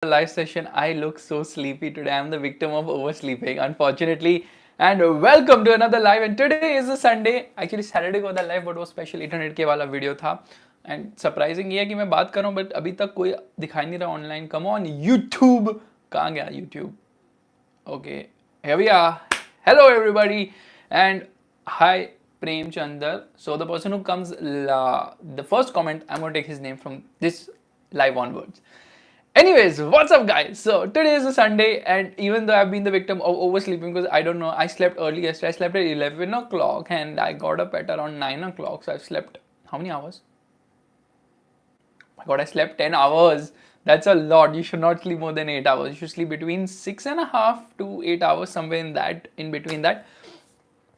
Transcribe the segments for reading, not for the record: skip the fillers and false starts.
live session. I look so sleepy today. I'm the victim of oversleeping, unfortunately. And welcome to another live. And today is a Sunday. Actually, Saturday को था live, but वो special 800K वाला video था. And surprising ये है कि मैं बात कर रहा हूँ, but अभी तक कोई दिखाई नहीं रहा online. Come on, YouTube. कहाँ गया YouTube? Okay, here we are. Hello, everybody, and hi, Prem Chandar. So the person who comes the first comment, I'm gonna take his name from this live onwards. Anyways, what's up, guys? So today is a Sunday, and even though I've been the victim of oversleeping because I don't know, I slept early yesterday. I slept at 11 o'clock, and I got up at around 9 o'clock. So I've slept how many hours? My God, I slept 10 hours. That's a lot. You should not sleep more than 8 hours. You should sleep between 6.5 to 8 hours, somewhere in between that.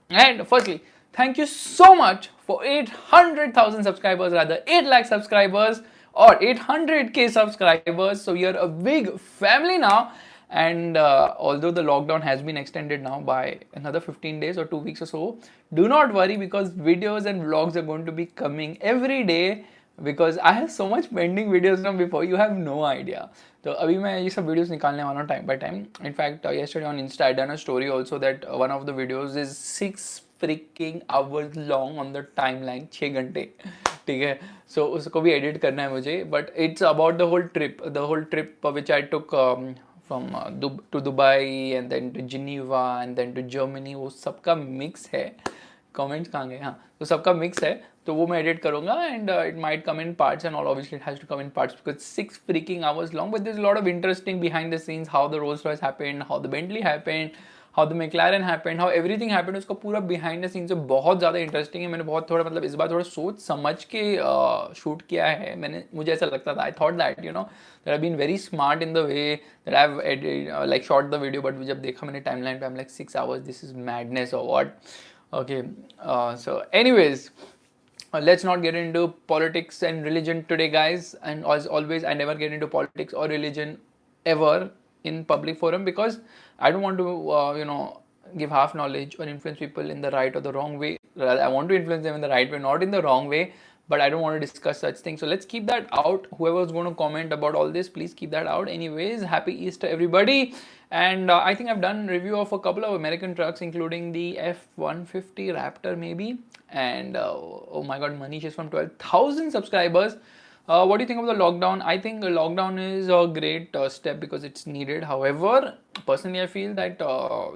And firstly, thank you so much for 800,000 subscribers, rather 8 lakh subscribers or 800K subscribers. So you're a big family now. And although the lockdown has been extended now by another 15 days or 2 weeks or so, do not worry because videos and vlogs are going to be coming every day because I have so much pending videos from before, you have no idea. तो अभी मैं ये सब videos निकालने वाला हूँ time by time. In fact yesterday on Insta I done a story also that one of the videos is 6 freaking hours long on the timeline. 6 घंटे, ठीक है. So उसको भी एडिट करना है मुझे, but it's about the whole trip which I took from to Dubai and then to Geneva and then to Germany. वो सबका मिक्स है. कमेंट्स कहाँ गए? हाँ, तो सबका मिक्स है, तो वो मैं एडिट करूँगा and it might come in parts and all. Obviously it has to come in parts because 6 freaking hours long, but there's a lot of interesting behind the scenes, how the Rolls Royce happened, how the Bentley happened, how the McLaren happened, how everything happened. उसका पूरा behind the scenes बहुत ज़्यादा interesting है. मैंने बहुत थोड़ा मतलब इस बार थोड़ा सोच समझ के शूट किया है. मुझे ऐसा लगता था, I thought that you know that I've been very smart in the way that I've like shot the video, but जब देखा मैंने timeline पे I'm like 6 hours, this is madness or what. Okay, so anyways, let's not get into politics and religion today, guys. And as always, I never get into politics or religion ever in public forum because I don't want to give half knowledge or influence people in the right or the wrong way. Rather, I want to influence them in the right way, not in the wrong way, but I don't want to discuss such things. So let's keep that out. Whoever's going to comment about all this, please keep that out. Anyways, happy Easter, everybody. And I think I've done review of a couple of American trucks, including the F-150 Raptor maybe. And oh my God, Manish is from 12,000 subscribers. What do you think of the lockdown? I think the lockdown is a great step because it's needed. However, personally, I feel that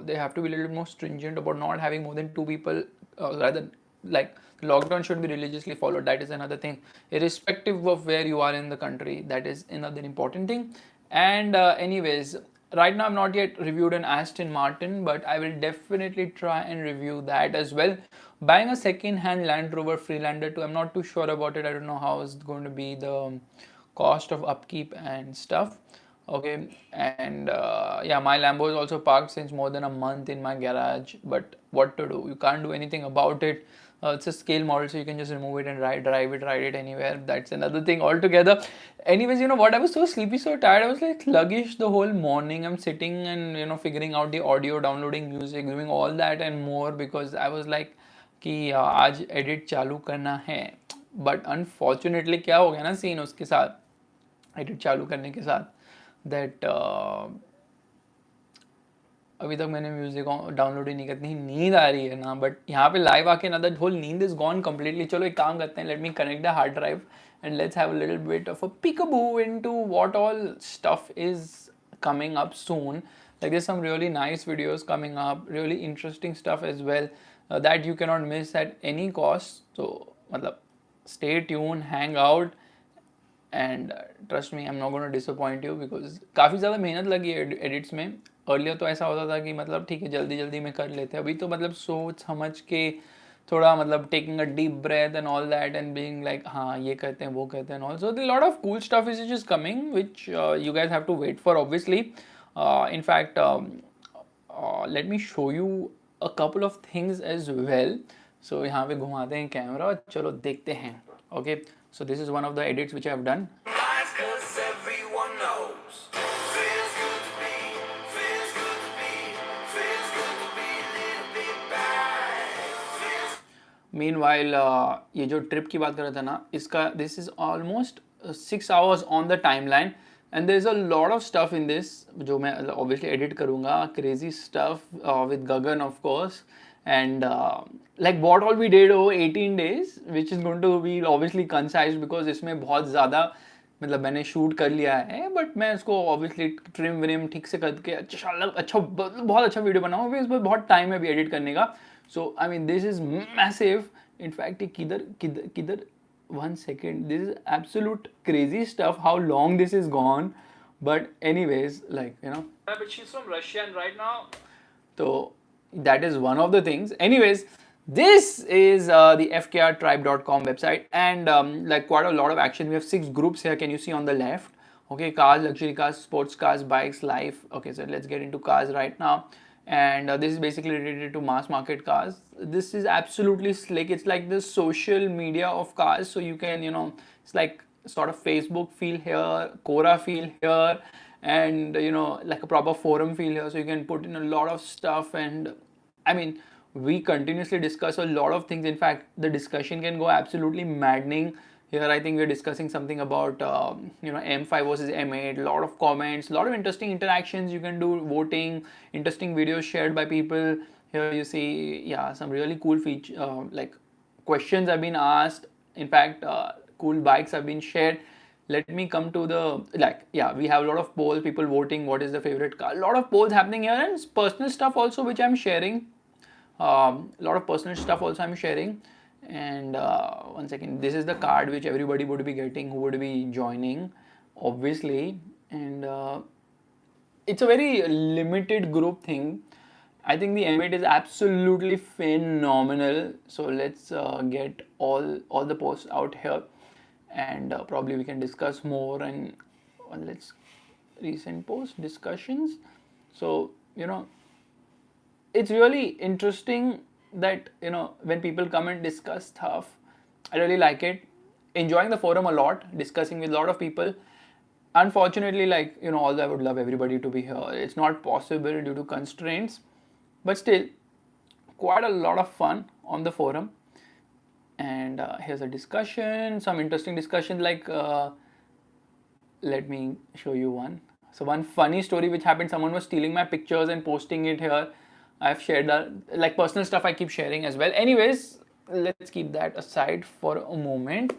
they have to be a little bit more stringent about not having more than 2 people. Rather, like lockdown should be religiously followed. That is another thing. Irrespective of where you are in the country, that is another important thing. And anyways, right now I've not yet reviewed an Aston Martin, but I will definitely try and review that as well. Buying a second-hand Land Rover Freelander 2, I'm not too sure about it. I don't know how it's going to be the cost of upkeep and stuff. Okay, and yeah, my Lambo is also parked since more than a month in my garage, but what to do? You can't do anything about it. It's a scale model, so you can just remove it and ride it anywhere. That's another thing altogether. Anyways, you know what? I was so sleepy, so tired. I was like sluggish the whole morning. I'm sitting and figuring out the audio, downloading music, doing all that and more because I was like कि आज edit चालू करना है. But unfortunately क्या हो गया ना scene उसके साथ, एडिट चालू करने के साथ, दैट अभी तक मैंने म्यूजिक डाउनलोड ही नहीं करती. नींद आ रही है ना, बट यहाँ पे लाइव आके ना दैट होल नींद इज गॉन कम्प्लीटली. चलो एक काम करते हैं, let me connect the hard drive and let's have a little bit of a peekaboo into what all stuff is coming up soon. Like there's some really nice videos coming up, really interesting stuff as well that you cannot miss at any cost. So मतलब stay tuned, hang out and trust me, I'm not going to disappoint you because काफ़ी ज़्यादा मेहनत लगी है edits में. Earlier तो ऐसा होता था कि मतलब ठीक है जल्दी जल्दी में कर लेते. अभी तो मतलब सोच समझ के थोड़ा मतलब taking a deep breath and all that and being like हाँ ये करते हैं वो करते हैं. Also the lot of cool stuff is just coming which you guys have to wait for obviously. In fact let me show you a couple of things as well. So यहाँ पे घुमाते हैं कैमरा, चलो देखते हैं. Okay, so this is one of the edits which I have done. Meanwhile ये जो trip की बात कर रहा था ना, इसका this is almost 6 hours on the time line and there's a lot of stuff in this जो मैं obviously edit करूँगा, crazy stuff with Gagan of course, and like what all we did over 18 days, which is going to be obviously concise because इसमें बहुत ज़्यादा मतलब मैंने shoot कर लिया है, बट मैं इसको ऑब्वियसली ट्रिम व्रिम ठीक से करके अच्छा बहुत अच्छा वीडियो बनाऊँ, इस पर बहुत टाइम है अभी एडिट करने का. So I mean this is massive. In fact किधर किधर किधर 1 second, this is absolute crazy stuff how long this is gone, but anyways, like, you know, but she's from Russia and right now, so that is one of the things. Anyways, this is the fkrtribe.com website, and like quite a lot of action. We have 6 groups here, can you see on the left? Okay, cars, luxury cars, sports cars, bikes, life. Okay, so let's get into cars right now. And this is basically related to mass market cars. This is absolutely slick. It's like the social media of cars, so you can, you know, it's like sort of Facebook feel here, Quora feel here, and you know, like a proper forum feel here, so you can put in a lot of stuff. And I mean, we continuously discuss a lot of things. In fact, the discussion can go absolutely maddening. Here I think we're discussing something about you know, M5 versus M8, a lot of comments, a lot of interesting interactions. You can do voting, interesting videos shared by people. Here you see, yeah, some really cool feature, like questions have been asked. In fact, cool bikes have been shared. Let me come to the, like, yeah, we have a lot of polls, people voting what is the favorite car. A lot of polls happening here, and personal stuff also which I'm sharing. A lot of personal stuff also I'm sharing. And 1 second, this is the card which everybody would be getting who would be joining, obviously. And it's a very limited group thing. I think the M8 is absolutely phenomenal. So let's get all the posts out here, and probably we can discuss more. And let's recent post discussions. So, you know, it's really interesting that, you know, when people come and discuss stuff, I really like it. Enjoying the forum a lot, discussing with a lot of people. Unfortunately, like, you know, although I would love everybody to be here, it's not possible due to constraints, but still quite a lot of fun on the forum. And here's a discussion, some interesting discussion, like let me show you one. So one funny story which happened, someone was stealing my pictures and posting it here. I've shared like personal stuff I keep sharing as well. Anyways, let's keep that aside for a moment,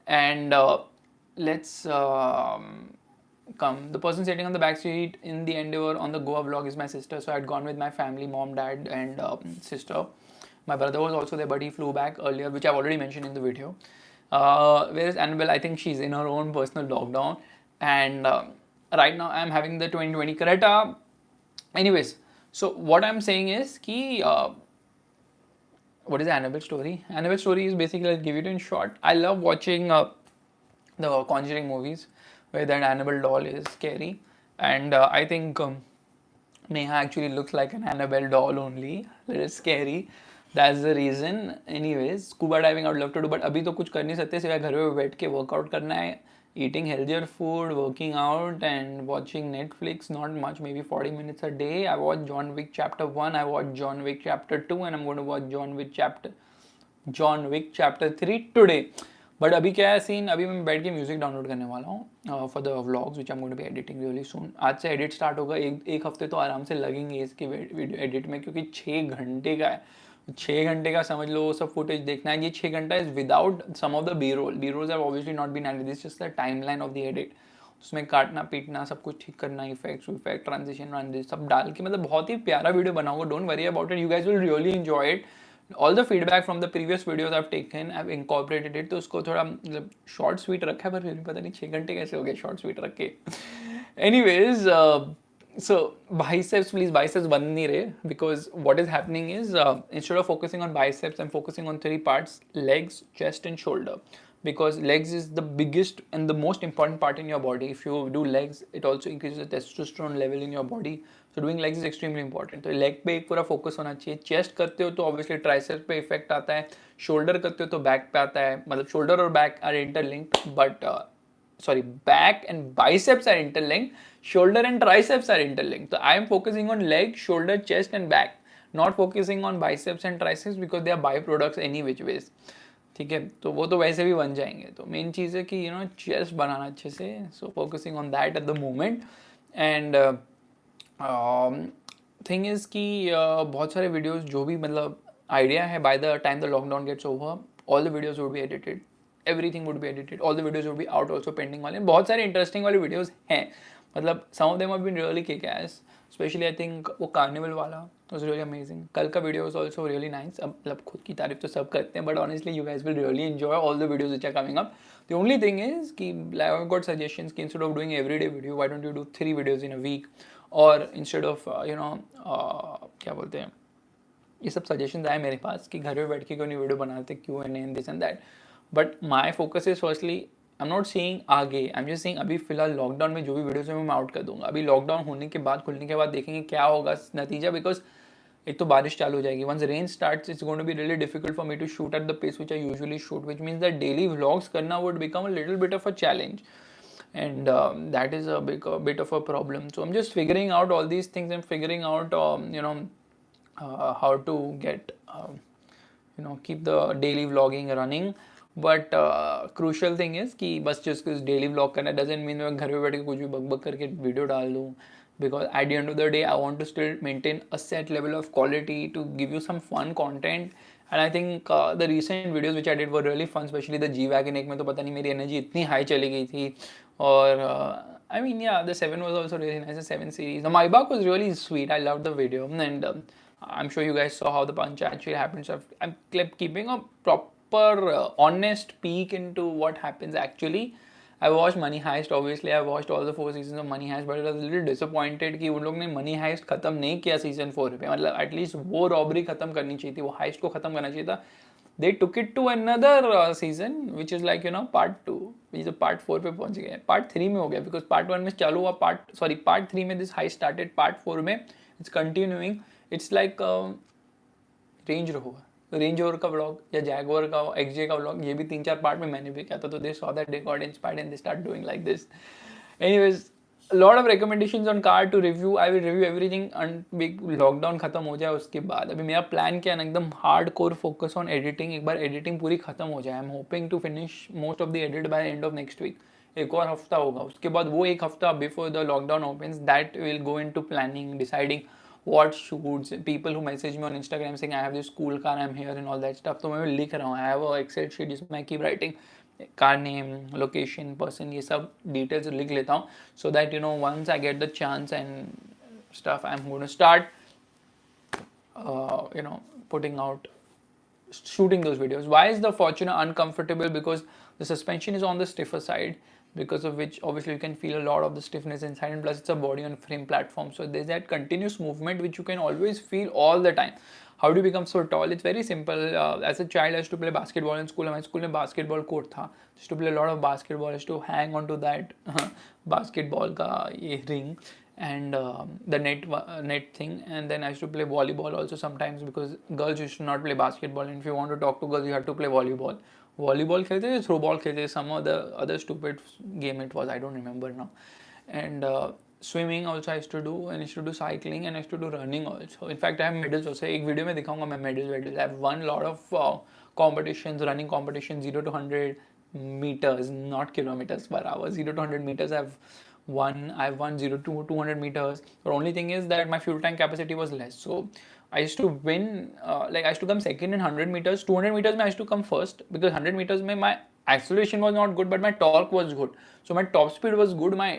and let's come. The person sitting on the back seat in the Endeavour on the Goa vlog is my sister. So I'd gone with my family, mom, dad, and sister. My brother was also there, but he flew back earlier, which I've already mentioned in the video. Whereas Annabelle, I think she's in her own personal lockdown, and right now I'm having the 2020 Creta. Anyways, so what I'm saying is ki, what is the Annabelle story? Annabelle story is basically, I'll give it in short. I love watching the Conjuring movies where that Annabelle doll is scary, and I think Neha actually looks like an Annabelle doll only, a little scary. That's the reason. Anyways, scuba diving I would love to do, but अभी तो कुछ कर नहीं सकते सिवाय घर में बैठ के वर्कआउट करना है. Eating healthier food, working out, and watching Netflix. Not much, maybe 40 minutes a day. I watched John Wick Chapter 1, I watched John Wick Chapter 2, and I'm going to watch John Wick Chapter 3 today. But अभी क्या है scene, अभी मैं बैठ के music download करने वाला हूँ for the vlogs which I am going to be editing really soon. आज से एडिट स्टार्ट होगा, एक हफ्ते तो आराम से लगेंगे इसके वीडियो एडिट में, क्योंकि 6 घंटे का है. 6 घंटे का समझ लो, वो सब फुटेज देखना है. ये 6 घंटा is without some of the B rolls have obviously not been edited, this just the timeline of the edit. उसमें काटना पीटना सब कुछ ठीक करना, इफेक्ट ट्रांजिशन सब डाल के, मतलब बहुत ही प्यारा वीडियो बनाऊंगा. Don't worry about it, you guys will really enjoy it. All the feedback from the previous videos I have taken, I have incorporated it. तो उसको थोड़ा मतलब शॉर्ट स्वीट रखा है, पर फिर भी पता नहीं 6 घंटे कैसे हो गए शॉर्ट स्वीट रख के. Anyways, so biceps, please, biceps बंद नहीं रहे, because what is happening is instead of focusing on biceps, I'm focusing on 3 parts: legs, chest and shoulder, because legs is the biggest and the most important part in your body. If you do legs, it also increases the testosterone level in your body, so doing legs is extremely important. तो leg पे एक पूरा focus होना चाहिए. chest करते हो तो obviously triceps पे effect आता है, shoulder करते हो तो back पे आता है, मतलब shoulder और back are interlinked, but back and biceps are interlinked, shoulder and triceps are interlinked. So I am focusing on leg, shoulder, chest and back, not focusing on biceps and triceps because they are byproducts any which ways. ठीक है, तो वो तो वैसे भी बन जाएंगे. तो मेन चीज़ है कि चेस्ट बनाना अच्छे से. So focusing on that at the moment. And thing is कि बहुत सारे वीडियोस जो भी मतलब आइडिया है, by the time the lockdown gets over all the videos would be edited, everything would be edited, all the videos would be out also pending वाले. बहुत सारे इंटरेस्टिंग वाले वीडियोस हैं, मतलब some of them have been really kick ass. Specially I think वो carnival वाला was really amazing. कल का video was also really nice. अब मतलब खुद की तारीफ तो सब करते हैं, but honestly you guys will really enjoy all the videos which are coming up. The only thing is कि I have got suggestions कि instead of doing everyday video, why don't you do 3 videos in a week, or instead of क्या बोलते हैं, ये सब suggestions आए मेरे पास कि घर पे बैठ के क्यों नहीं वीडियो बनाते, Q and and this and that. But my focus is firstly, I am not saying आगे, आई एम जस्ट सेइंग अभी फिलहाल लॉकडाउन में जो भी वीडियोस है मैं आउट कर दूंगा. अभी लॉकडाउन होने के बाद, खुलने के बाद देखेंगे क्या होगा नतीजा. बिकॉज एक तो बारिश चालू हो जाएगी. Once rain starts it's going to be really difficult for me to shoot at the pace which I usually shoot, which means that daily vlogs करना would become a little bit of a challenge. And that is a bit of a problem. So I'm just figuring out all these things and figuring out how to get keep the daily vlogging running. But crucial thing is कि बस just daily vlog करना doesn't mean मैं घर पे बैठ के कुछ भी बक बक करके वीडियो डाल दूँ. Because at the end of the day I want to still maintain a set level of quality to give you some fun content. And I think the recent videos which I did were really fun, especially the G-Wagon. एक में तो पता नहीं मेरी energy इतनी high चली गई थी. और I mean, yeah, the 7 was also really nice, the 7 series. The Maybach was really sweet. I loved the video. And I'm sure you guys saw how the punch actually happened. So I'm keeping a proper, honest peek into what happens actually. I watched Money Heist, obviously. I watched all the 4 seasons of Money Heist, but I was a little disappointed कि उन लोग ने Money Heist खत्म नहीं किया season 4 पे. मतलब at least वो रॉबरी खत्म करनी चाहिए थी, वो हाइस्ट को खत्म करना चाहिए था. They took it to another season, which is like part 2, which is part 4 पे पहुंच गए. part 3 में हो गया, because part 1 में चालू हुआ, part 3 में this heist started, part 4 में it's continuing. It's like range rover का व्लॉग या जैगुआर का एक्सजे का व्लॉग, ये भी 3-4 पार्ट में मैंने भी किया था. तो they saw that they got inspired and they start doing like this. Anyways, lot of recommendations on car to review. I will review everything big lockdown खत्म हो जाए उसके बाद. अभी मेरा प्लान क्या है ना, एकदम hardcore focus on editing. एक बार एडिटिंग पूरी खत्म हो जाए, I am hoping to finish most of the edit by end of next week. एक और हफ्ता होगा, उसके बाद वो एक हफ्ता before the lockdown opens, that will go into planning, deciding what shoots. People who message me on Instagram saying I have this cool car, I'm here and all that stuff. तो मैं लिख रहा हूँ. I have a Excel sheet जिसमें I keep writing car name, location, person, ये सब details लिख लेता हूँ, so that once I get the chance and stuff, I'm going to start putting out, shooting those videos. Why is the Fortuner uncomfortable? Because the suspension is on the stiffer side, because of which obviously you can feel a lot of the stiffness inside, and plus it's a body on frame platform, so there's that continuous movement which you can always feel all the time. How do you become so tall? It's very simple. As a child I used to play basketball in school. My school में basketball court था. I used to play a lot of basketball. I used to hang on to that basketball का ये ring and the net thing, and then I used to play volleyball also sometimes, because girls used to not play basketball, and if you want to talk to girls you have to play volleyball. Volleyball खेलते थे, throw ball खेलते थे, some other stupid game it was, I don't remember now. And swimming also I used to do, and I used to do cycling, and I used to do running also. In fact I have medals also. एक video में दिखाऊंगा मैं medals. I have won lot of competitions, running competitions, 0 to 100 meters, not kilometers per hour, 0 to 100 meters I've won 0 to 200 meters. The only thing is that my fuel tank capacity was less, so I used to win, like I used to come second in 100 meters. 200 meters I used to come first, because 100 meters my acceleration was not good, but my torque was good. So my top speed was good. My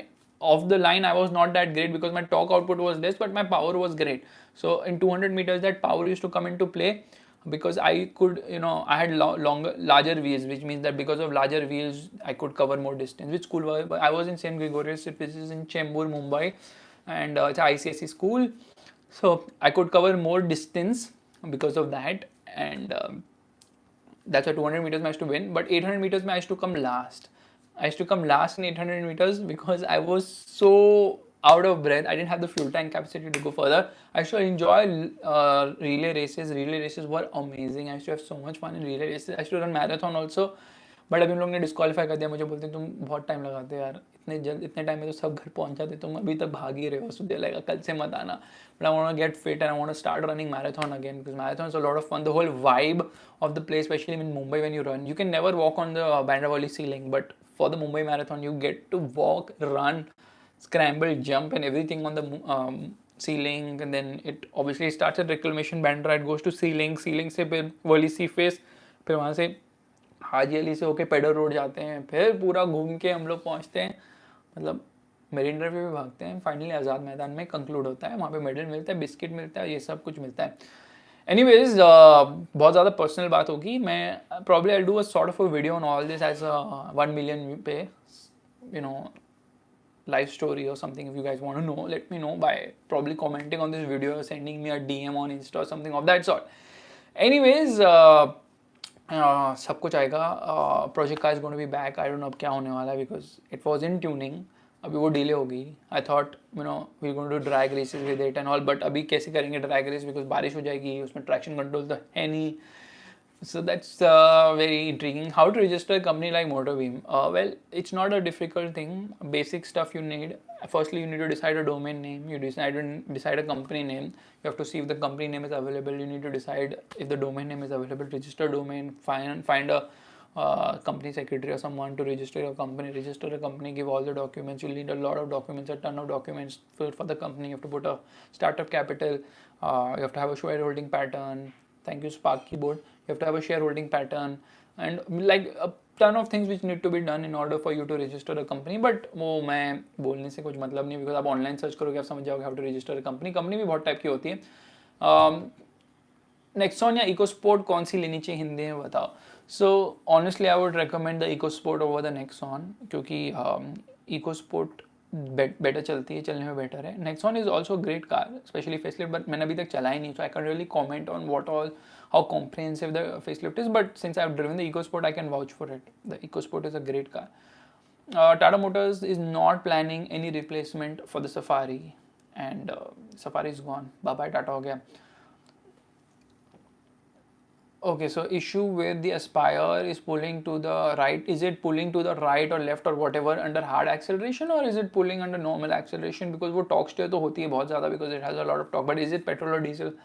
off the line I was not that great, because my torque output was less, but my power was great. So in 200 meters that power used to come into play, because I could, I had larger wheels, which means that because of larger wheels I could cover more distance. Which school was I was in St. Gregorius, which is in Chembur, Mumbai, and it's a ICSE school. So I could cover more distance because of that, and that's why 200 meters I used to win. But 800 meters I used to come last. I used to come last in 800 meters because I was so out of breath. I didn't have the fuel tank capacity to go further. I used to enjoy relay races. Relay races were amazing. I used to have so much fun in relay races. I used to run marathon also. But अभी उन लोग ने disqualify कर दिया. मुझे बोलते हैं तुम बहुत टाइम लगाते हो यार, इतने टाइम में तो सब घर पहुंच जाते, तुम अभी तक भाग ही रहे हो, मुझे लगा कल से मत आना. But I want to get fit and I want to start running marathon again, because marathon is a lot of fun. The whole vibe of the place, especially in Mumbai when you run, you can never walk on the Bandra ceiling, but for the Mumbai marathon you get to walk, run, scramble, jump and everything on the ceiling. And then it obviously starts at reclamation Bandra, it goes to ceiling से फिर वली सी face, फिर वहाँ से हाजी अली से होके Peddar road जाते हैं, फिर पूरा घूम के हम लोग पहुँचते हैं, मतलब मेरीन ड्राइव पे भी भागते हैं, फाइनली आज़ाद मैदान में कंक्लूड होता है, वहाँ पे मेडल मिलता है, बिस्किट मिलता है, ये सब कुछ मिलता है. एनीवेज बहुत ज़्यादा पर्सनल बात होगी, मैं probably I do a sort of a video on all this as 1 million पे, you know, life story or something. If you guys want to know, let me know by probably commenting on this video or sending me a DM on Insta or something of that sort. Anyways, सब कुछ आएगा. Project का is going to be back. I don't know अब क्या होने वाला है, because it was in tuning, अभी वो डिले होगी. I thought we going to drag races with it and all, but अभी कैसे करेंगे ड्रैग रेस, बिकॉज बारिश हो जाएगी, उसमें ट्रैक्शन कंट्रोल तो है नहीं. So that's very intriguing. How to register a company like Motorbeam? Well, it's not a difficult thing. Basic stuff you need. Firstly, you need to decide a domain name. You decide a company name. You have to see if the company name is available. You need to decide if the domain name is available. Register domain. Find a company secretary or someone to register your company. Register a company. Give all the documents. You'll need a lot of documents, a ton of documents for the company. You have to put a startup capital. You have to have a shareholding pattern. Thank you, Spark Keyboard. You have to have a shareholding pattern and like a ton of things which need to be done in order for you to register a company. But वो मैं बोलने से कुछ मतलब नहीं, because आप online search करोगे आप समझ जाओगे how to register a company. Company भी बहुत टाइप की होती है. नेक्सॉन या इकोस्पोर्ट कौन सी लेनी चाहिए हिंदी में बताओ. So honestly I would recommend the EcoSport over the Nexon, क्योंकि इकोस्पोर्ट बेटर चलती है, चलने में बेटर है. Nexon is also great car, specially facelift, but मैंने अभी तक चला ही नहीं, so I can really comment on what all how comprehensive the facelift is, but since I've driven the EcoSport, I can vouch for it. The EcoSport is a great car. Tata Motors is not planning any replacement for the Safari, and Safari is gone. Bye bye Tata हो गया. Okay, so issue with the Aspire is pulling to the right. Is it pulling to the right or left or whatever under hard acceleration, or is it pulling under normal acceleration? Because वो torque steer तो होती है बहुत ज़्यादा, because it has a lot of torque. But is it petrol or diesel?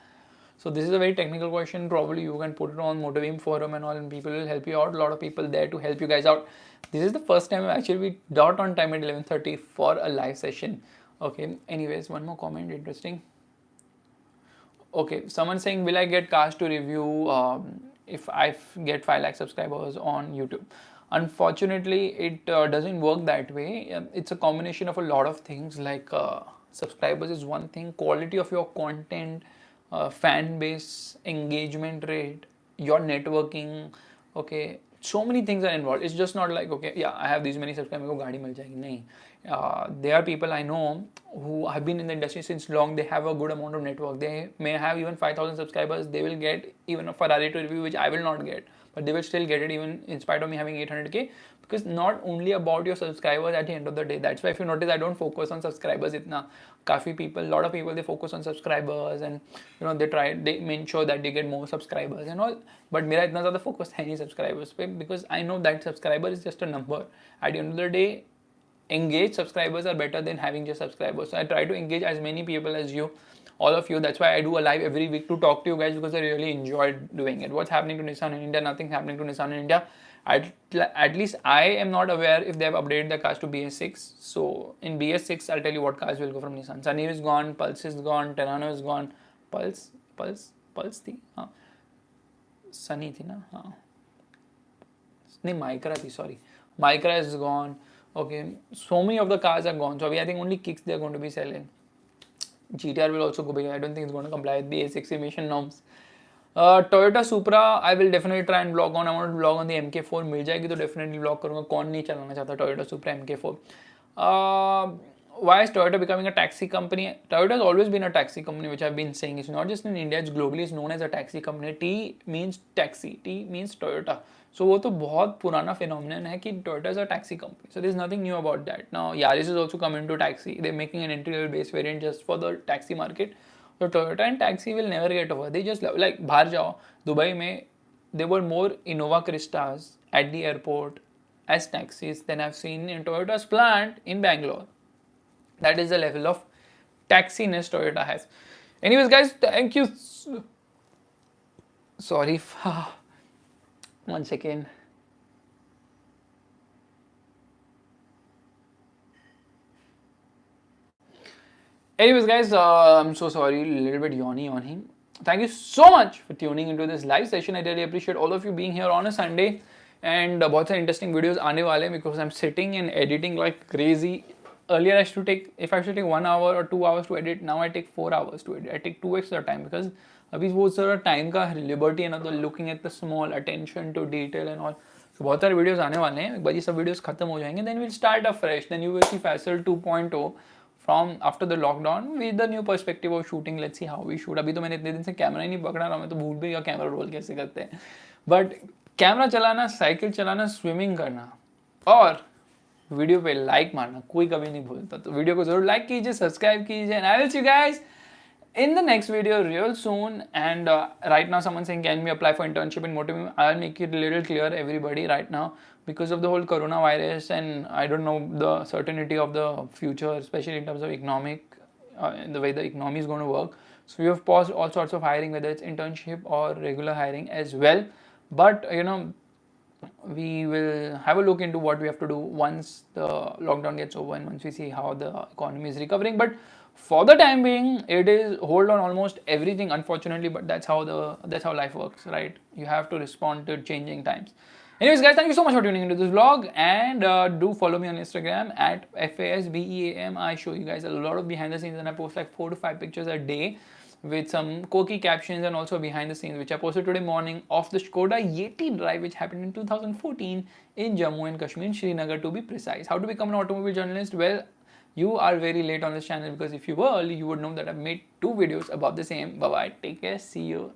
So this is a very technical question. Probably you can put it on Motorbeam forum and all, and people will help you out. A lot of people there to help you guys out. This is the first time actually we dot on time at 11:30 for a live session. Okay. Anyways, one more comment. Interesting. Okay. Someone saying, will I get cars to review if I get 5 lakh subscribers on YouTube? Unfortunately, it doesn't work that way. It's a combination of a lot of things. Like subscribers is one thing. Quality of your content. Fan base, engagement rate, your networking, okay, so many things are involved. It's just not like, okay, yeah, I have these many subscribers, मेरे को गाड़ी मिल जाएगी. नहीं, there are people I know who have been in the industry since long. They have a good amount of network. They may have even 5,000 subscribers. They will get even a Ferrari to review, which I will not get, but they will still get it even in spite of me having 800k, because not only about your subscribers at the end of the day. That's why if you notice, I don't focus on subscribers itna. Kafi people, lot of people, they focus on subscribers, and they make sure that they get more subscribers and all. But मेरा इतना ज़्यादा focus है नहीं subscribers पे, because I know that subscriber is just a number. At the end of the day, engaged subscribers are better than having just subscribers. So I try to engage as many people as you, all of you. That's why I do a live every week to talk to you guys, because I really enjoy doing it. What's happening to Nissan in India? Nothing's happening to Nissan in India. At least I am not aware if they have updated the cars to BS6. So in BS6, I'll tell you what cars will go from Nissan. Sunny is gone, Pulse is gone, Terrano is gone. Pulse थी, हाँ, Sunny थी ना, हाँ, नहीं Micra थी, sorry, Micra is gone. Okay, so many of the cars are gone. So I think only Kicks they are going to be selling. GTR will also go big. I don't think it's going to comply with BS6 emission norms. Toyota Supra, I will definitely try and vlog on. I want to vlog on the MK4. मिल जाएगी तो definitely vlog करूँगा. कौन नहीं चलाना चाहता Toyota Supra MK4? Why is Toyota becoming a taxi company? Toyota has always been a taxi company, which I've been saying. It's not just in India, it's globally. It's known as a taxi company. T means taxi. T means Toyota. So वो तो बहुत पुराना phenomenon है कि Toyota is a taxi company. So there's nothing new about that. Now Yaris is also coming to taxi. They're making an entry-level base variant just for the taxi market. So Toyota and taxi will never get over. They just like बाहर जाओ, Dubai में there were more Innova Cristas at the airport as taxis than I've seen in Toyota's plant in Bangalore. That is the level of taxiness Toyota has. Anyways, guys, thank you. Sorry. 1 second. Anyways, guys, I'm so sorry, a little bit yawny. Thank you so much for tuning into this live session. I really appreciate all of you being here on a Sunday. And बहुत सारे interesting videos आने वाले हैं because I'm sitting and editing like crazy. Earlier I used to take, if I should take 1 hour or 2 hours to edit, now I take 4 hours to edit. I take 2x the time because अभी वो सारा time का liberty and other looking at the small attention to detail and all. So बहुत सारे videos आने वाले हैं. एक बार ये सब videos खत्म हो जाएंगे, then we'll start afresh. Then you will see Faisal 2.0 from after the lockdown with the new perspective of shooting. Let's see how we shoot. अभी तो मैंने इतने दिन से कैमरा ही नहीं पकड़ा रहा, मैं तो भूल भी गया कैमरा रोल कैसे करते हैं. बट कैमरा चलाना, साइकिल चलाना, स्विमिंग करना और वीडियो पे लाइक मारना कोई कभी नहीं भूलता. तो वीडियो को जरूर लाइक कीजिए, सब्सक्राइब कीजिए, and I will see you guys in the next video real soon. And right now someone saying can we apply for internship in motor. I'll make it a little clear everybody right now because of the whole coronavirus and I don't know the certainty of the future, especially in terms of economic the way the economy is going to work. So we have paused all sorts of hiring, whether it's internship or regular hiring as well. But you know, we will have a look into what we have to do once the lockdown gets over and once we see how the economy is recovering. But for the time being, it is hold on almost everything, unfortunately, but that's how life works, right? You have to respond to changing times. Anyways, guys, thank you so much for tuning into this vlog, and do follow me on Instagram at FASBEAM. I show you guys a lot of behind the scenes and I post like 4 to 5 pictures a day with some quirky captions and also behind the scenes, which I posted today morning of the Skoda Yeti drive, which happened in 2014 in Jammu and Kashmir, Srinagar to be precise. How to become an automobile journalist? Well, you are very late on this channel because if you were early, you would know that I've made 2 videos about the same. Bye bye, take care, see you.